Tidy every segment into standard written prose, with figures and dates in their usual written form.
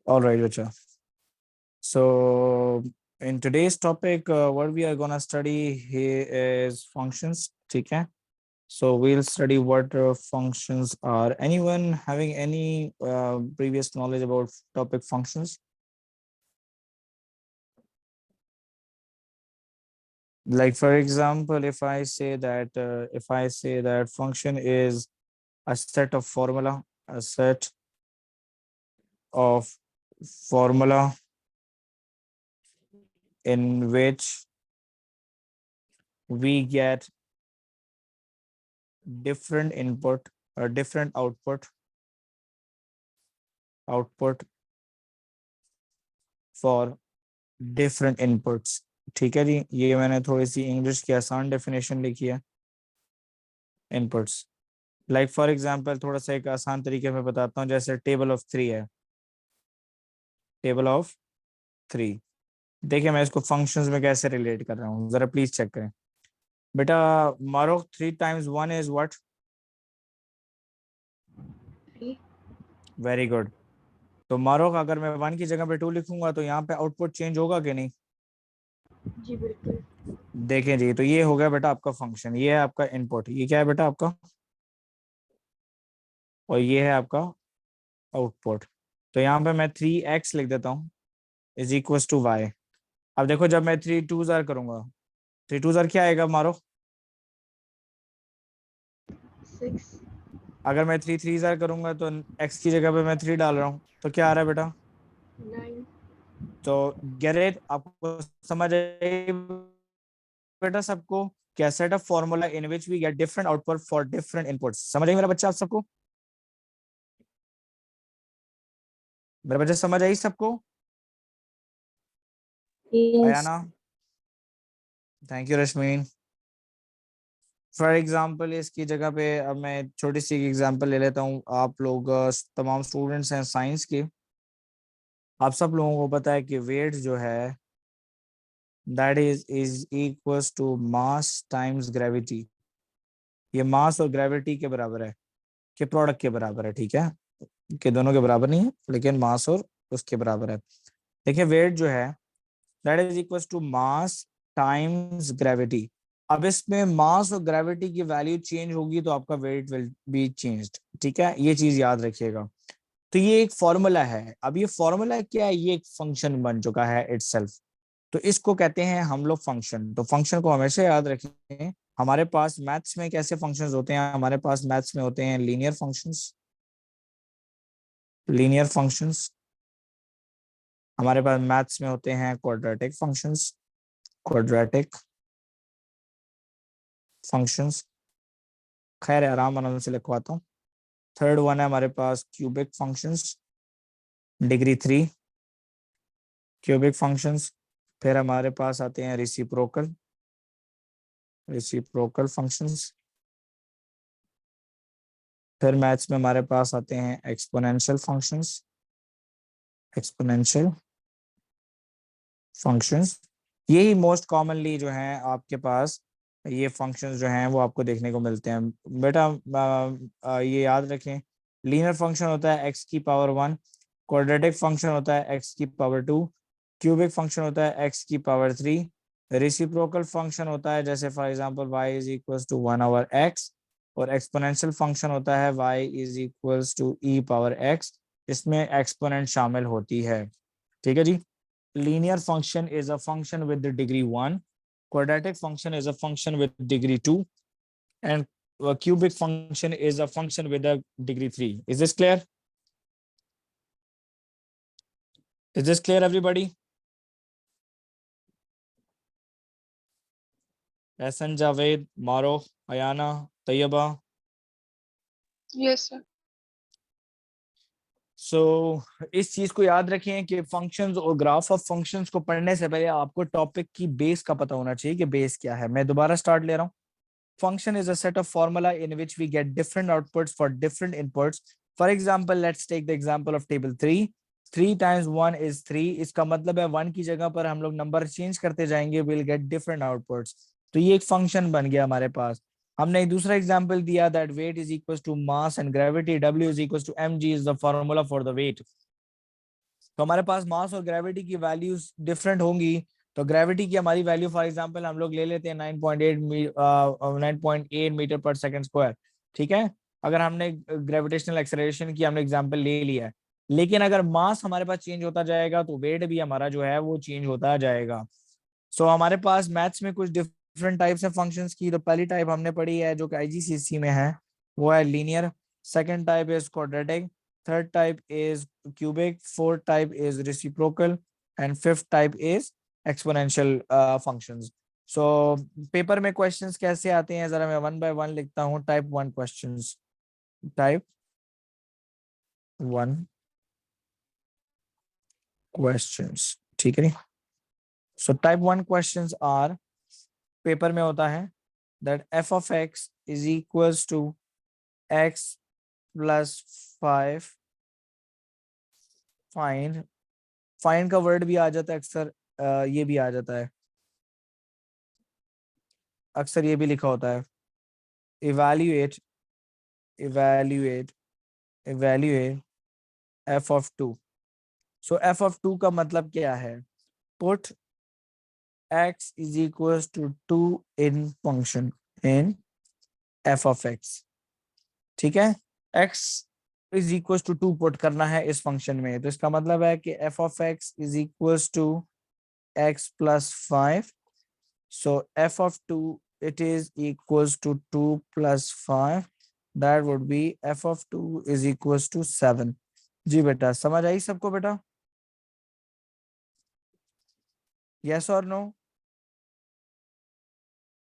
All right, Richa. So in today's topic, what we are gonna study here is functions. Okay. So we'll study what functions are. Anyone having any previous knowledge about topic functions? Like for example, if I say that function is a set of formula, a set of formula in which we get different input or different output for different inputs. ठीक है जी, ये मैंने थोड़ी सी English की आसान definition लिखी है inputs. Like for example थोड़ा सा एक आसान तरीके में बताता हूँ, जैसे टेबल ऑफ थ्री है, टेबल ऑफ थ्री। देखिए मैं इसको फंक्शंस में कैसे रिलेट कर रहा हूँ, जरा प्लीज चेक करें। बेटा मारो 3 times 1 is what? 3। Very good. तो मारो अगर मैं 1 की जगह पे 2 लिखूंगा तो यहाँ पे आउटपुट चेंज होगा कि नहीं? जी बिल्कुल। देखें जी, तो ये हो गया बेटा आपका फंक्शन, ये है आपका इनपुट, ये क्या है बेटा आपका, और ये है आपका आउटपुट। तो यहाँ पे मैं 3x लिख देता हूँ इज इक्वल टू वाई। अब देखो जब मैं 3 2 करूंगा, 3 2 क्या आएगा मारो? 6। अगर मैं 3 3 करूंगा तो x की जगह पे मैं 3 डाल रहा हूँ, तो क्या आ रहा है बेटा? 9। तो गेट इट, आपको समझ आई बेटा सबको? क्या set of formula in which we get different output for different inputs. समझ आई मेरा बच्चा आप सबको? मेरा बच्चा समझ आई सबको? Yes. Ayana, thank you Rashmeen. For example इसकी जगह पे अब मैं छोटी सी एग्जाम्पल ले लेता हूँ। आप लोग तमाम स्टूडेंट्स हैं साइंस के, आप सब लोगों को पता है कि वेट जो है that is equals to mass times gravity. ये मास और ग्रेविटी के बराबर है, के प्रोडक्ट के बराबर है, ठीक है, कि दोनों के बराबर नहीं है लेकिन मास और उसके बराबर है। देखिए वेट जो है that is equals to mass times gravity. अब इसमें मास और ग्रेविटी की वैल्यू चेंज होगी तो आपका वेट विल बी चेंज्ड, ठीक है, ये चीज याद रखिएगा। तो ये एक फॉर्मूला है। अब ये फॉर्मूला क्या है? ये एक फंक्शन बन चुका है इटसेल्फ, तो इसको कहते हैं हम लोग फंक्शन। तो फंक्शन को हमेशा याद रखें। हमारे पास मैथ्स में कैसे फंक्शंस होते हैं? हमारे पास मैथ्स में होते हैं लीनियर फंक्शंस, लीनियर फंक्शंस। हमारे पास मैथ्स में होते हैं क्वाड्रेटिक फंक्शंस, क्वाड्रेटिक फंक्शंस। खैर आराम आराम से लिखवाता हूँ। थर्ड वन है हमारे पास cubic functions, degree 3 cubic functions. फिर हमारे पास आते हैं रिसिप्रोकल, रिसिप्रोकल फंक्शंस। फिर मैथ्स में हमारे पास आते हैं एक्सपोनेंशियल फंक्शंस, एक्सपोनेंशियल फंक्शंस। यही मोस्ट कॉमनली जो है आपके पास ये फंक्शंस जो हैं वो आपको देखने को मिलते हैं। बेटा ये याद रखें, लीनियर फंक्शन होता है x की पावर 1, क्वाड्रेटिक फंक्शन होता है x की पावर 2, क्यूबिक फंक्शन होता है x की पावर 3, रेसिप्रोकल फंक्शन होता है जैसे for example y is equals to 1/x, और एक्सपोनेंशियल फंक्शन होता है y is equals to e power x, इसमें एक्सपोनेंट शामिल होती है। ठीक है जी। Linear function is a function with the degree 1, quadratic function is a function with degree 2, and a cubic function is a function with a degree 3. Is this clear? Is this clear everybody? Ehsan, Javed, Maro, Ayana, Tayyaba. Yes sir. So इस चीज को याद रखें कि functions और graph of functions को पढ़ने से पहले आपको टॉपिक की बेस का पता होना चाहिए कि बेस क्या है। मैं दोबारा स्टार्ट ले रहा हूँ। Function is a set of formula in which we get different outputs for different inputs. For example, let's take the example of table 3. 3 times 1 is 3. इसका मतलब है 1 की जगह पर हम लोग नंबर चेंज करते जाएंगे, we'll get different outputs. तो ये एक फंक्शन बन गया हमारे पास। हमने एक दूसरा एग्जांपल दिया that weight is equals to mass and gravity, W is equals to mg is the formula for the weight. तो हमारे पास मास और ग्रेविटी की वैल्यूज डिफरेंट होंगी। तो ग्रेविटी की हमारी वैल्यू फॉर एग्जांपल हम लोग ले लेते हैं 9.8 मीटर पर सेकंड स्क्वायर, ठीक है। अगर हमने ग्रेविटेशनल एक्सेलरेशन की हमने एग्जांपल ले लिया है, लेकिन अगर मास हमारे पास चेंज होता जाएगा तो वेट भी हमारा जो है वो चेंज होता जाएगा। सो हमारे पास मैथ्स में कुछ डिफरेंट टाइप्स है फंक्शंस की। तो पहली टाइप हमने पढ़ी है जो कि आईजीसीएसई में है, वो है linear. Second type is quadratic. Third type is cubic. Fourth type is reciprocal. And fifth type is exponential functions. So paper में क्वेश्चंस कैसे आते हैं, जरा मैं वन बाय वन लिखता हूँ। Type one questions, type one questions, ठीक है। So type one questions are, paper में होता है that f of x is equals to x plus 5। Find, find का वर्ड भी आ जाता है अक्सर, ये भी आ जाता है, अक्सर ये भी लिखा होता है evaluate, evaluate, evaluate f of 2। So f of 2 का मतलब क्या है? Put x is equals to 2 in function in f of x, ठीक है। x is equal to 2 put करना है इस फंक्शन में, तो इसका मतलब है कि f of x is equal to x plus 5। So f of 2, it is equals to 2 plus 5, that would be f of 2 is equals to 7। जी बेटा, समझ आई सबको बेटा? यस और नो?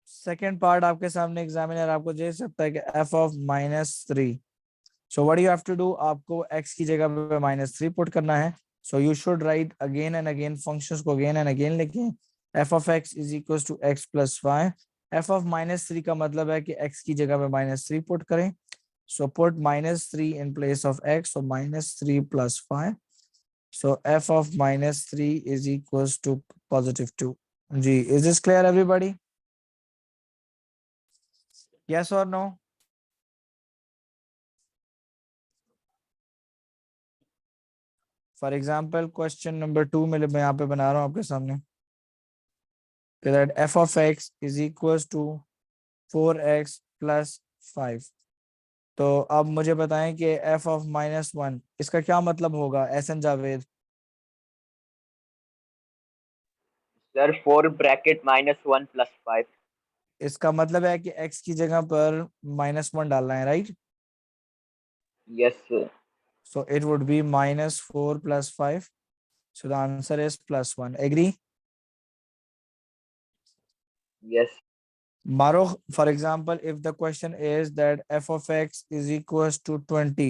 सेकेंड पार्ट आपके सामने एग्जामिनर आपको दे सकता है कि f of -3। So what you have to do, आपको x की जगह पे -3 पुट करना है। So you should write again and again functions को अगेन एंड अगेन लिखें। f of x is equal to x plus 5। f of -3 का मतलब है कि x की जगह पे -3 पुट करें। So put -3 in place of x, so -3 plus 5। So f of -3 is equal to +2। जी, is this clear everybody? Yes और no? For example question number 2 में मैं यहाँ पे बना रहा हूँ आपके सामने, that f of x is equals to 4x plus 5। तो अब मुझे बताएं कि f of -1 इसका क्या मतलब होगा Ehsan Javed? Sir 4 bracket -1 plus 5। इसका मतलब है कि x की जगह पर -1 डालना है, right? Yes sir. So it would be -4 plus 5। So the answer is +1। Agree? Yes Maruch, for example, if the question is that f of x is equals to 20,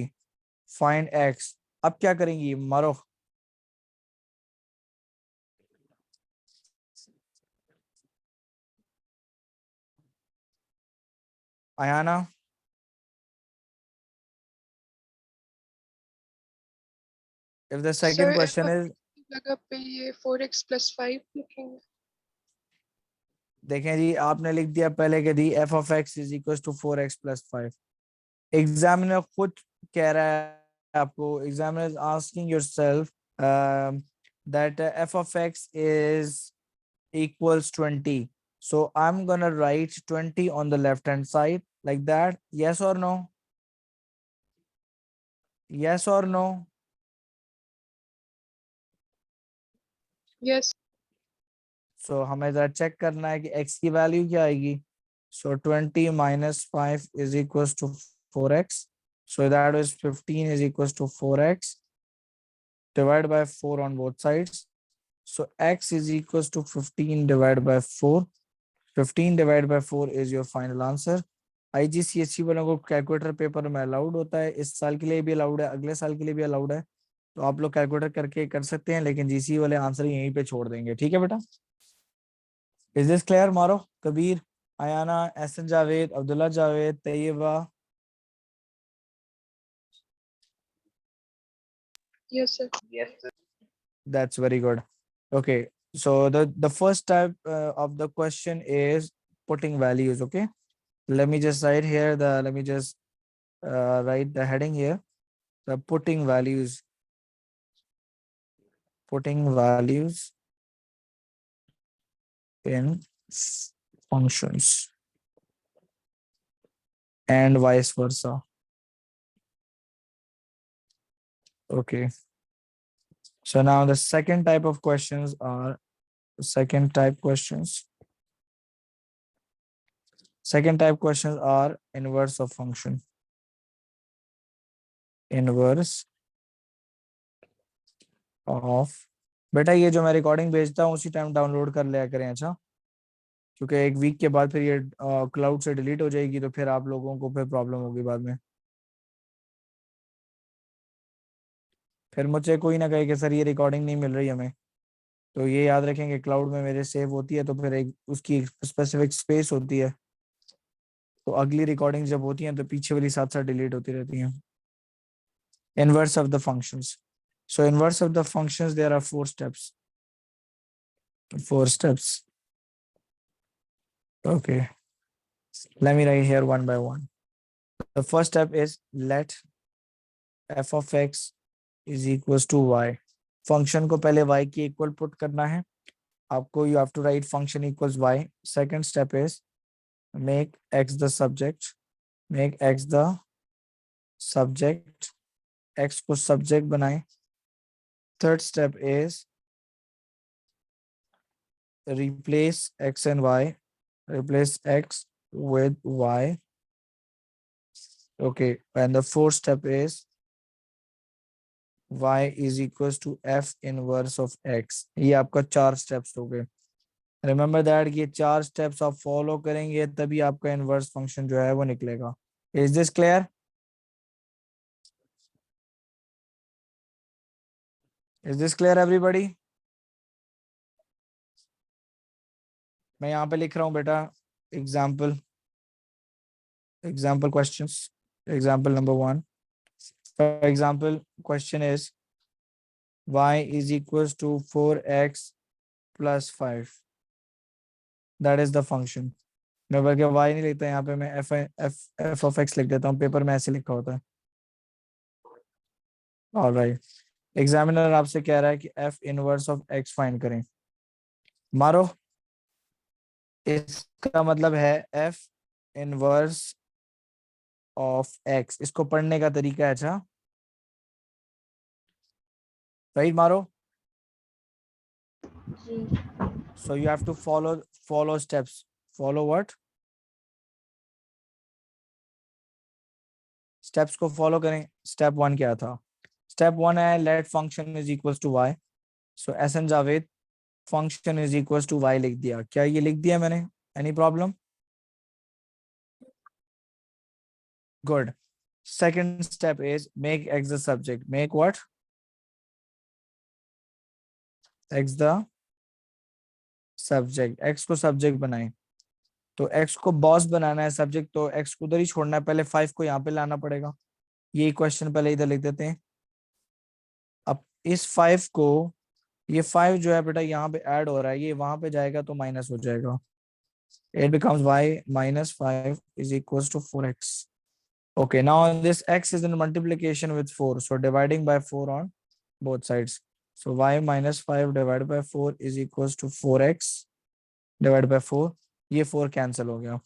find x, अब क्या करेंगी Marukh? Ayana, if the second sir question f is, की जगह पे ये 4x plus 5 लिखेंगे। देखें जी, आपने लिख दिया पहले के दी f of x is equals to 4x plus 5। Examiner खुद कह रहा है आपको, examiner is asking yourself that f of x is equals 20, so I'm gonna write 20 on the left hand side like that। yes or no? yes or no? Yes so हमें जरा check करना है कि x की value क्या आएगी। सो 20 minus 5 is equals to 4x, so that is 15 is equals to 4x divided by 4 on both sides। so x is equals to 15 divided by 4। 15 divided by 4 is your final answer। IGCSE वालों को calculator paper में allowed होता है, इस साल के लिए भी अलाउड है, अगले साल के लिए भी अलाउड है। तो आप लोग कैलकुलेटर करके कर सकते हैं, लेकिन जीसी वाले आंसर यहीं पे छोड़ देंगे, ठीक है बेटा? Is this clear Maro? Kabir, Ayana, Ehsan Javed, Abdullah Javed, Taiba? Yes sir. Yes sir. That's very good। Okay, so the first type of the question is putting values। Okay, let me just write here the, let me just write the heading here, the putting values। putting values in functions and vice versa. Okay, so now the second type of questions are second type questions are inverse of function. Inverse of, बेटा ये जो मैं recording भेजता हूँ उसी time download कर लिया करें, अच्छा, क्योंकि एक वीक के बाद फिर ये क्लाउड से डिलीट हो जाएगी, तो फिर आप लोगों को फिर प्रॉब्लम होगी बाद में। फिर मुझसे कोई ना कहे कि सर ये रिकॉर्डिंग नहीं मिल रही हमें, तो ये याद रखेंगे क्लाउड में मेरे सेव होती है, तो फिर एक उसकी स्पेसिफिक स्पेस होती है, तो अगली रिकॉर्डिंग जब होती है तो पीछे वाली साथ साथ डिलीट होती रहती हैं। Inverse of the functions. So inverse of the functions, there are 4 steps. 4 steps. Okay. Let me write here one by one. The first step is let f of x is equals to y. Function को पहले y की equal put करना है आपको. You have to write function equals y. Second step is make x the subject. Make x the subject. x को subject बनाए. Third step is replace x and y. Replace x with y. Okay, and the fourth step is y is equals to f inverse of x. ये आपका 4 steps हो गए. Remember that ये 4 steps आप follow करेंगे तभी आपका inverse function जो है वो निकलेगा. Is this clear? Is this clear everybody? मैं यहाँ पे लिख रहा हूँ बेटा example questions. Example number 1. For example, question is y is equals to 4x plus 5. That is the function. मैं बल्कि y नहीं लिखता यहाँ पे, मैं f of x लिख देता हूँ. पेपर में ऐसे लिखा होता है. ऑलराइट. एग्जामिनर आपसे कह रहा है कि f inverse of x find करें. मारो. इसका मतलब है f इनवर्स ऑफ x. इसको पढ़ने का तरीका है, अच्छा, राइट मारो. So you have to follow steps. Follow what? Steps को follow करें. Step 1 क्या था? Step 1 है let function is equals to y. So Ehsan Javed function is equals to y लिख दिया. क्या ये लिख दिया मैंने? Any problem? Good. Second step is make x the subject. Make what? X the subject. x को subject बनाएं. तो x को बॉस बनाना है, सब्जेक्ट, तो x को उधर ही छोड़ना है. पहले 5 को यहाँ पे लाना पड़ेगा. ये क्वेश्चन पहले इधर लिख देते हैं. अब इस 5 को, ये 5 जो है बेटा यहाँ पे ऐड हो रहा है, ये वहां पे जाएगा तो माइनस हो जाएगा. It becomes y minus 5 is equals to 4x. Okay, now this x is in multiplication with 4, so dividing by 4 on both sides. So y minus 5 divided by 4 is equals to 4x divided by 4. ये 4 cancel हो गया.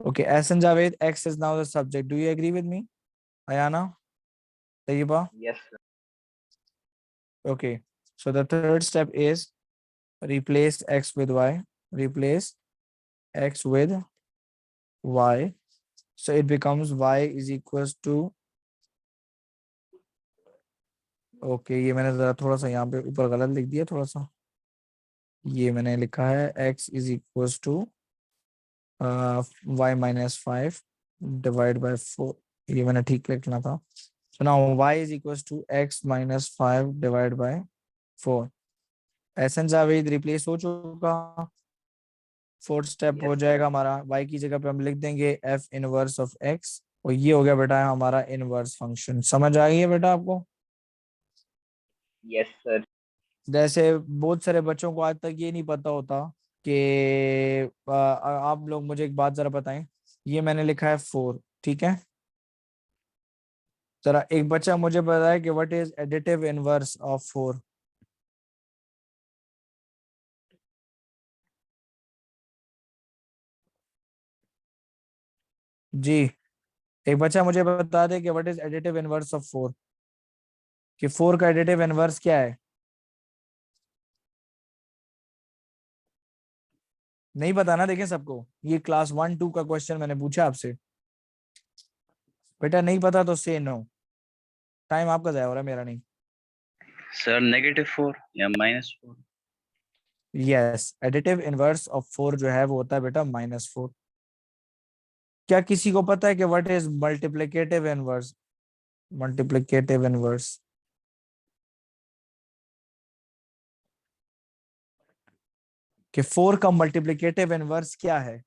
Okay, Ahsan Javed, x is now the subject. Do you agree with me? Ayana? Tayyiba? Yes, sir. Okay, so the third step is replace x with y. Replace x with y. So it becomes y is equals to, okay, ये मैंने जरा थोड़ा सा यहाँ पे ऊपर गलत लिख दिया थोड़ा सा. ये मैंने लिखा है x is equals to y minus 5 divided by 4. ये मैंने ठीक लिखना था. So now y is equals to x minus 5 divided by 4. Ehsan Javed replace हो चुका. फोर्थ स्टेप हो जाएगा हमारा, y की जगह पे हम लिख देंगे f इनवर्स ऑफ x, और ये हो गया बेटा हमारा इनवर्स फंक्शन. समझ आ गई है बेटा आपको? Yes, sir. जैसे बहुत सारे बच्चों को आज तक ये नहीं पता होता कि आप लोग मुझे एक बात जरा बताएं. ये मैंने लिखा है 4, ठीक है. जरा एक बच्चा मुझे बताए कि what is additive inverse of 4. जी, एक बच्चा मुझे बता दे कि what is additive inverse of 4, कि 4 का एडिटिव इनवर्स क्या है। नहीं पता ना, देखें सबको, ये क्लास 1 2 का क्वेश्चन मैंने पूछा आपसे। बेटा नहीं पता तो से नो, टाइम आपका जाया हो रहा है, मेरा नहीं। सर -4 या -4। यस, एडिटिव इनवर्स ऑफ 4 जो है वो होता है बेटा -4। क्या किसी को पता है कि what is multiplicative inverse? Multiplicative inverse, कि 4 का मल्टीप्लिकेटिव इनवर्स क्या है?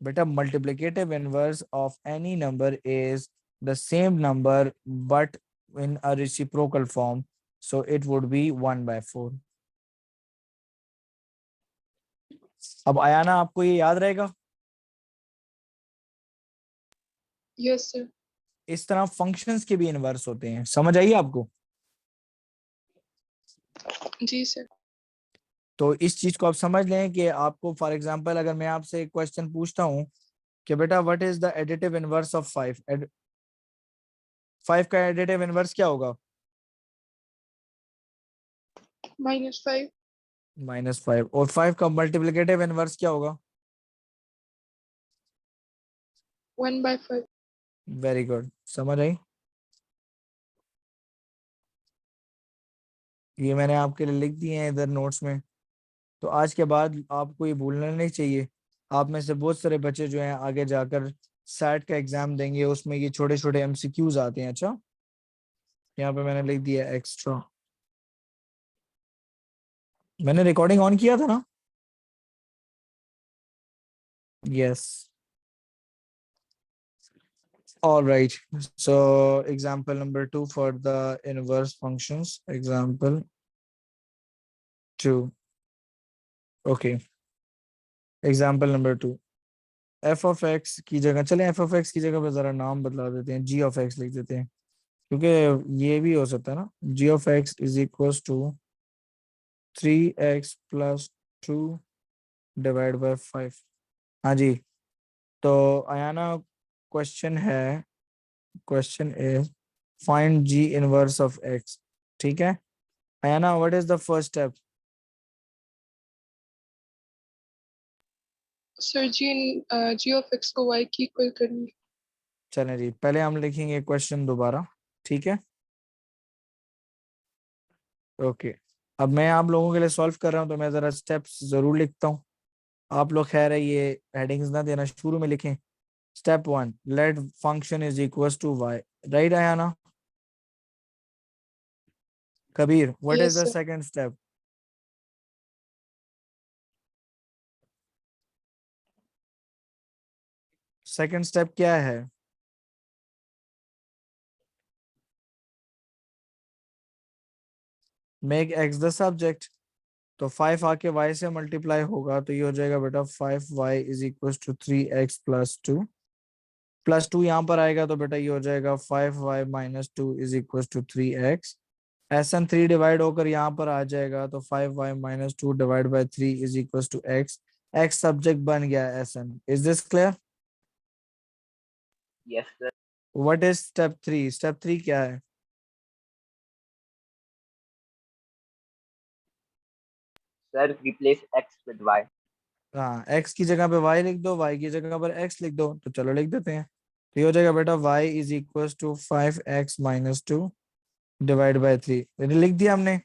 बेटा multiplicative inverse of any number is the same number but in a reciprocal form, so it would be 1/4. अब आयाना आपको ये याद रहेगा? Yes, sir. इस तरह फंक्शंस के भी इनवर्स होते हैं, समझ आइए आपको? जी sir. तो इस चीज को आप समझ लें कि आपको फॉर एग्जांपल अगर मैं आपसे एक क्वेश्चन पूछता हूं कि बेटा what is the additive inverse of 5, 5 का एडिटिव इनवर्स क्या होगा? -5. -5। और 5 का मल्टीप्लिकेटिव इनवर्स क्या होगा? 1/5. वेरी गुड, समझ आई? ये मैंने आपके लिए लिख दिए हैं इधर नोट्स में। तो आज के बाद आपको ये भूलना नहीं चाहिए। आप में से बहुत सारे बच्चे जो हैं आगे जाकर सैट का एग्जाम देंगे, उसमें ये छोटे छोटे एमसीक्यूज आते हैं। अच्छा, यहाँ पे मैंने लिख दिया एक्स्ट्रा। मैंने रिकॉर्डिंग ऑन किया था ना? Yes, all right. So example number 2 for the inverse functions, example 2, okay, example number 2, f of x की जगह, चलें f of x की जगह पे जरा नाम बदला देते हैं, g of x लिख देते हैं, क्योंकि ये भी हो सकता है ना। g of x is equals to 3x plus 2 divided by 5। हाँ जी, तो आयाना क्वेश्चन है, question is find g inverse of x। ठीक है Ayana, what is the first step? Sir, g of x को y की इक्वल करेंगे. चलें जी, पहले हम लिखेंगे क्वेश्चन दोबारा, ठीक है? ओके, अब मैं आप लोगों के लिए सॉल्व कर रहा हूं तो मैं जरा स्टेप्स जरूर लिखता हूं। आप लोग खैर है ये हेडिंग्स ना देना, शुरू में लिखें। Step 1, let function is equals to y, right Ayana? Kabir, what is Yes the sir. Second step? Second step क्या है? Make x the subject. तो 5 आके y से मल्टीप्लाई होगा तो ये हो जाएगा बेटा 5y is equal to 3x plus 2, plus 2 यहाँ पर आएगा तो बेटा ये हो जाएगा 5y minus 2 is equal to 3x। Ehsan 3 divide होकर यहाँ पर आ जाएगा तो 5y minus 2 divide by 3 is equal to x। x subject बन गया Ehsan. Is this clear? Yes, sir. What is step 3? Step 3 क्या है? Sir, replace x with y. हाँ, x की जगह पे y लिख दो, y की जगह पर x लिख दो, तो चलो लिख देते हैं। तो ये हो जाएगा बेटा y is equal to 5x minus 2 divide by 3, लिख दिया हमने।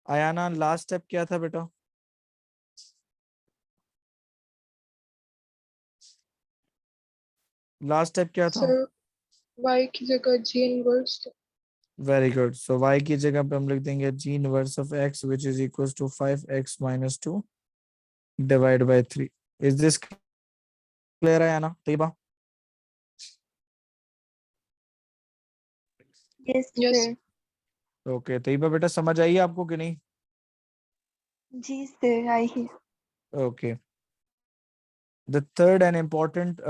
आयाना लास्ट स्टेप क्या था बेटा? लास्ट स्टेप क्या था? Sir, y की जगह g inverse. Very good, so y की जगह पे हम लिख देंगे g inverse of x which is equal to 5x minus 2 divide by 3। Is this clear है ना Taiba? Yes Yes. Sir. Okay Taiba बेटा, समझ आई आपको कि नहीं? जी सर, आई है। Okay, the third and important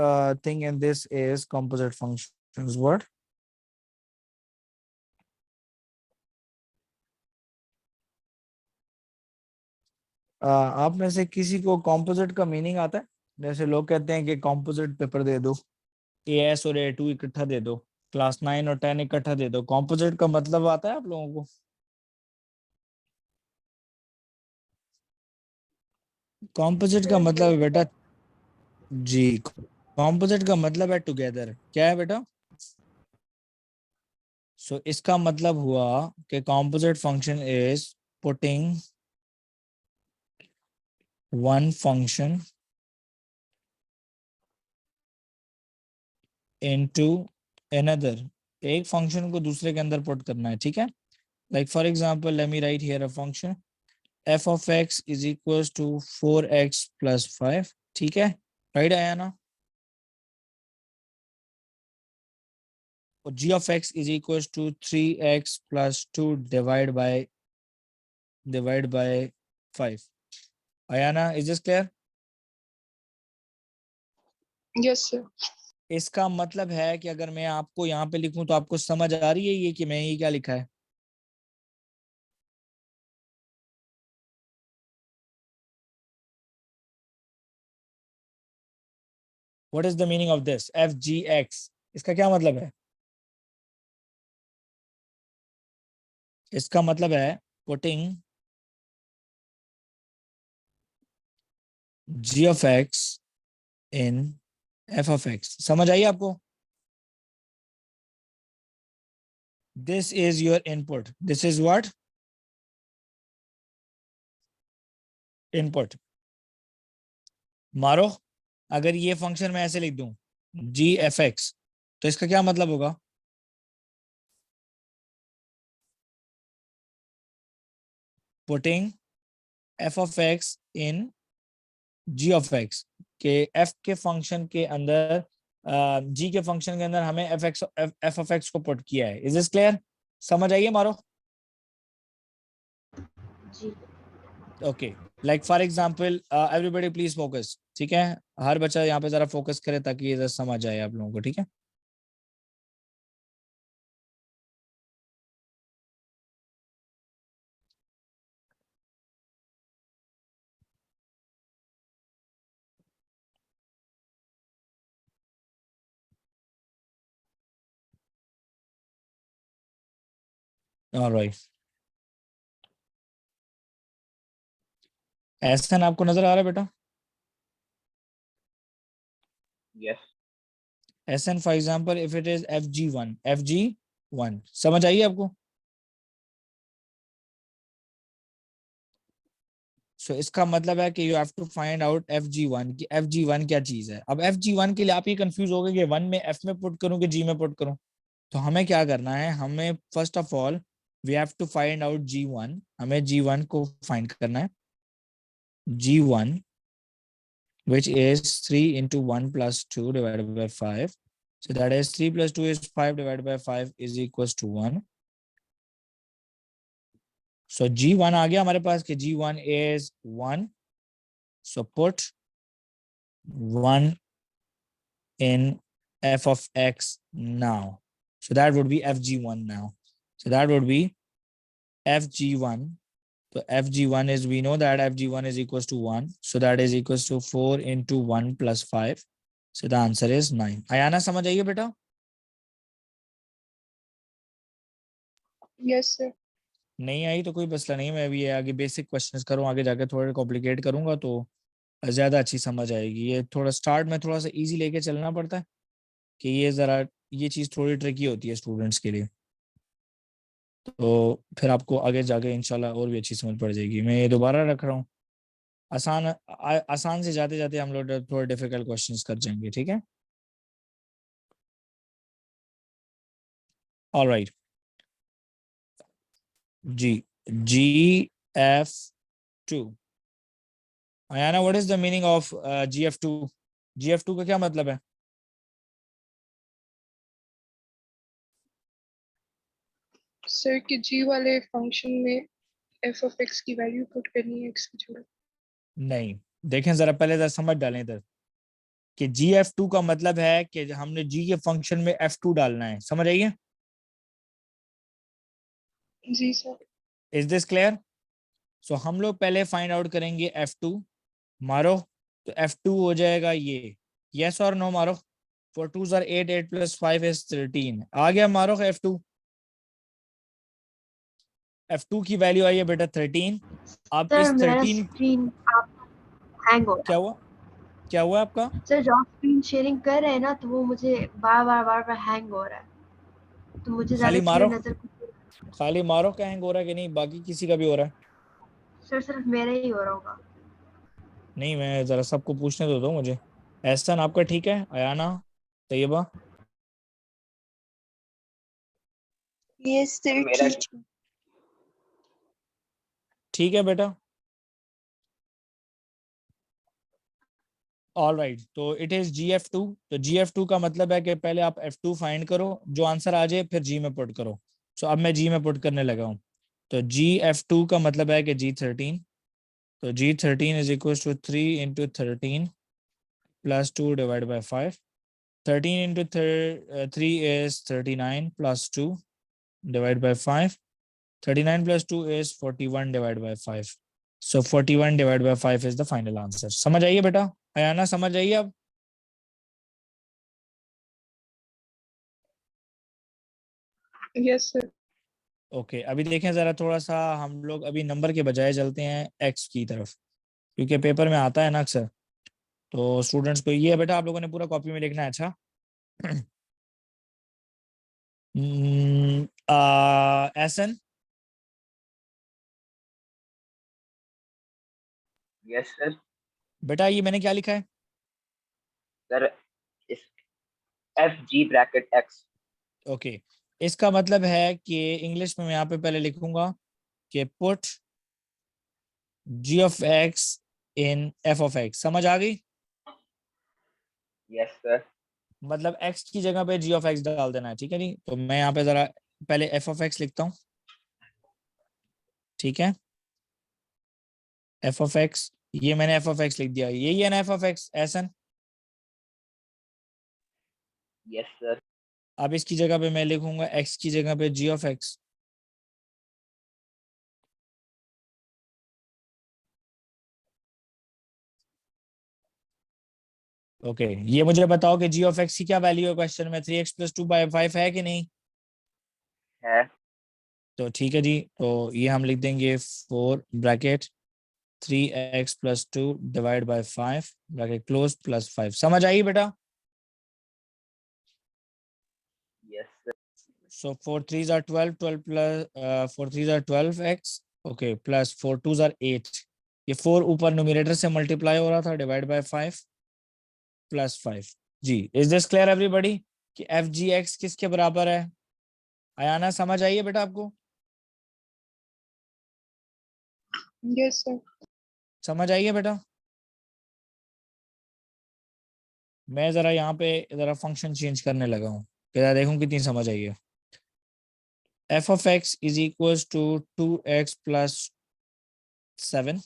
thing in this is composite functions. What? आप में से किसी को कॉम्पोजिट का मीनिंग आता है? जैसे लोग कहते हैं कि कॉम्पोजिट पेपर दे दो, AS और A2 इकट्ठा दे दो, क्लास 9 और 10 इकट्ठा दे दो। कॉम्पोजिट का मतलब आता है आप लोगों को? कॉम्पोजिट का मतलब है बेटा, जी, कॉम्पोजिट का मतलब है टुगेदर। क्या है बेटा? सो इसका मतलब हुआ कि composite function is putting one function into another. एक फंक्शन को दूसरे के अंदर पुट करना है, ठीक है। Like for example let me right here a function f of x is equals to 4x plus 5, ठीक है, राइट आया ना। और g of x is equals to 3x plus 2 divide by 5, आया ना। Is this clear? Yes, sir. इसका मतलब है कि अगर मैं आपको यहाँ पे लिखूं तो आपको समझ आ रही है ये कि मैं ये क्या लिखा है? What is the meaning of this F G x? इसका क्या मतलब है? इसका मतलब है putting g of x in f of x। समझ आई आपको? This is your input, this is what? Input. मारो, अगर ये फंक्शन मैं ऐसे लिख दूं जी एफ एक्स, तो इसका क्या मतलब होगा? Putting F of X in G of X, के एफ के फंक्शन के अंदर जी के फंक्शन के अंदर हमें एफ ऑफ एक्स को पुट किया है। Is this clear? समझ आइए मारो। जी okay, like for example everybody please focus, ठीक है। हर बच्चा यहाँ पे जरा फोकस करे ताकि ये जरा समझ आए आप लोगों को, ठीक है। ऑलराइट, एहसन आपको नजर आ रहा है बेटा? Yes. Ehsan for example if it is FG1, समझ आइए आपको? सो इसका मतलब है कि you have to find out FG1 की FG1 क्या चीज है। अब FG1 के लिए आप ये कंफ्यूज हो गए कि 1 में F में पुट करूं कि G में पुट करूं। तो हमें क्या करना है, हमें first of all we have to find out G1। हमें G1 को फाइंड करना है। G1 which is 3 into 1 plus 2 divided by 5, so that is 3 plus 2 is 5 divided by 5 is equals to 1। so G1 आ गया हमारे पास कि G1 is 1, so put 1 in f of x now, so that would be FG1 now, so that would be FG1। so FG1 is, we know that FG1 is equals to 1, so that is equals to 4 into 1 plus 5, so the answer is 9। आया ना समझ आइए बेटा? Yes, sir. नहीं आई तो कोई मसला नहीं, मैं भी आगे बेसिक क्वेश्चंस करूँ, आगे जाके थोड़े कॉम्प्लिकेट करूंगा तो ज़्यादा अच्छी समझ आएगी। ये थोड़ा स्टार्ट में थोड़ा सा इजी लेके चलना पड़ता है कि ये ज़रा ये चीज़ थोड़ी ट्रिकी होती है स्टूडेंट्स के लिए, तो फिर आपको आगे जाके इंशाल्लाह और भी अच्छी समझ पड़ जाएगी। मैं ये दोबारा रख रहा हूँ, आसान से जाते जाते हम लोग थोड़े डिफिकल्ट क्वेश्चंस कर जाएंगे, ठीक है। ऑलराइट जी, GF2 आया ना। What is the meaning of GF2? GF2 का क्या मतलब है? Sir, कि G वाले फंक्शन में f of x की वैल्यू पुट करनी है x की जगह। नहीं, देखें जरा पहले जरा समझ डालें इधर कि GF2 का मतलब है कि हमने G के फंक्शन में F2 डालना है। समझ आइए? जी sir. Is this clear? So हम लोग पहले फाइंड आउट करेंगे F2। मारो, तो F2 हो जाएगा ये, यस और नो मारो। 4 2s are 8, 8 plus 5 is 13। आ गया, मारो F2। F2 की वैल्यू आई है बेटा 13। अब सर इस मेरा 13, स्क्रीन हैंग हो क्या रहा हुआ, क्या हुआ आपका? है सर। जब आप स्क्रीन शेयरिंग कर रहे हैं ना तो वो मुझे बार बार हैंग हो रहा है, तो मुझे ज्यादा खाली क्लियर मारो, नजर। खाली मारो का हैंग हो रहा है कि नहीं, बाकी किसी का भी हो रहा है? सर सिर्फ मेरा ही हो रहा होगा। नहीं, मैं जरा सबको पूछने तो दो मुझे। एहसन आपका ठीक है? Ayana, Taiba? Yes sir sir मेरा ठीक है। ठीक है बेटा। ऑल राइट, तो इट इज GF2। तो GF2 का मतलब है कि पहले आप F2 फाइंड करो, जो आंसर आ जाए फिर G में पुट करो। सो अब मैं G में पुट करने लगा हूँ। तो GF2 का मतलब है कि G13। तो G13 is equal to 3 into 13 plus 2 divide by 5। 13 into 3 is 39 plus 2 divided by 5. 39 plus 2 is 41 divided by 5. So 41 divided by 5 is the final answer. समझ आइए बेटा? अयाना समझ आइए अब? Yes sir. ओके, अभी देखें जरा, थोड़ा सा हम लोग अभी नंबर के बजाय चलते हैं एक्स की तरफ, क्योंकि पेपर में आता है ना अक्सर। तो स्टूडेंट्स को ये है बेटा, आप लोगों ने पूरा कॉपी में लिखना है। अच्छा। एसन, यस सर। बेटा ये मैंने क्या लिखा है? सर इस FG ब्रैकेट X। ओके, इसका मतलब है कि इंग्लिश में मैं यहाँ पे पहले लिखूंगा कि put G of X in F of X। समझ आ गई? Yes sir. मतलब X की जगह पे G ऑफ X डाल देना है, ठीक है? नहीं तो मैं यहाँ पे जरा पहले F ऑफ X लिखता हूँ, ठीक है? F ऑफ X, ये मैंने F ऑफ X लिख दिया, यही है ना F ऑफ X, ऐसा। Yes sir. अब इसकी जगह पे मैं लिखूंगा X की जगह पे G ऑफ X। ओके, ये मुझे बताओ कि G ऑफ X की क्या वैल्यू है क्वेश्चन में? 3x प्लस 2/5 है कि नहीं? है। तो ठीक है जी, तो ये हम लिख देंगे 4 bracket 3x plus 2 divide by 5 bracket close plus 5। समझ आई बेटा? Yes sir. So 4 3s are 12, 12 plus 4 3s are 12x, okay, plus 4 2s are 8। ये 4 ऊपर न्यूमरेटर से मल्टीप्लाई हो रहा था, डिवाइड बाय 5 प्लस 5। जी, इज दिस क्लियर एवरीबॉडी कि FGX किसके बराबर है? आयाना समझ आइए बेटा आपको? Yes sir. समझ आइए बेटा? मैं जरा यहाँ पे जरा फंक्शन चेंज करने लगा हूँ, जरा देखूँ कितनी समझ आई है। F of X is equals to 2x plus 7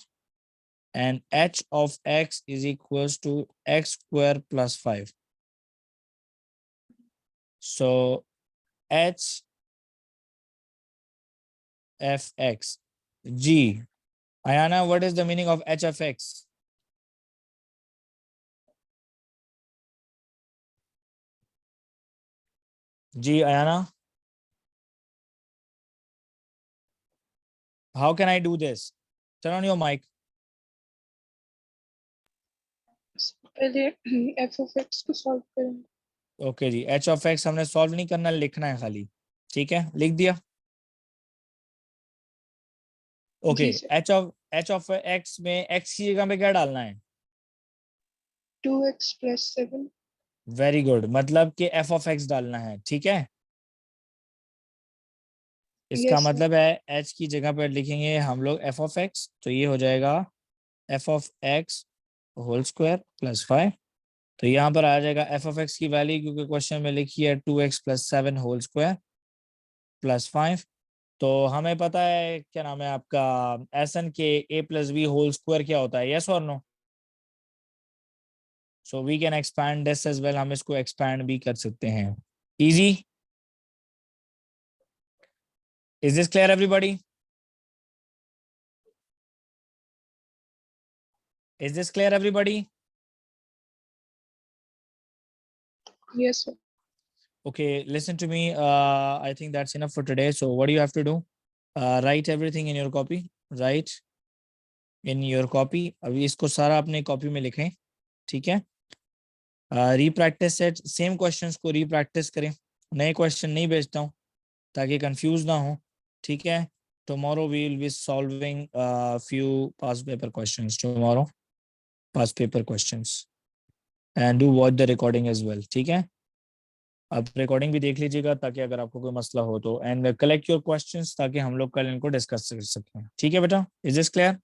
and H of X is equals to x square plus 5. So H f X. G. Ayana, what is the meaning of H of X? G, Ayana. How can I do this? Turn on your mic. पहले F of X को solve करेंगे। Okay जी, H of X हमने solve नहीं करना, लिखना है खाली। ठीक है, लिख दिया। ओके, जी सर। H of X में X की जगह पे क्या डालना है? 2x plus 7। वेरी गुड, मतलब कि F of X डालना है, ठीक है? इसका यस सर। मतलब है H की जगह पर लिखेंगे हम लोग F of X, तो ये हो जाएगा F of X whole square plus 5। तो यहाँ पर आ जाएगा F of X की वैल्यू, क्योंकि क्वेश्चन में लिखी है 2x plus 7 whole square plus 5। तो हमें पता है क्या नाम है आपका, एसन के a plus B whole square क्या होता है, यस और no? So we can expand this as well, हम इसको एक्सपैंड भी कर सकते हैं। Easy? Is this clear everybody? Is this clear, everybody? Yes, sir. Okay, listen to me. I think that's enough for today. So what do you have to do? Write everything in your copy. Write in your copy. अभी इसको सारा अपने copy में लिखें, ठीक है? रीप्रैक्टिस set, same questions को रीप्रैक्टिस करें, नए क्वेश्चन नहीं भेजता हूँ ताकि कंफ्यूज ना हो, ठीक है? Tomorrow we will be solving few past paper questions tomorrow, past paper questions, and do watch the recording as well, ठीक है? आप रिकॉर्डिंग भी देख लीजिएगा ताकि अगर आपको कोई मसला हो तो, एंड कलेक्ट योर क्वेश्चंस ताकि हम लोग कल इनको डिस्कस कर सकें, ठीक है बेटा? Is this clear?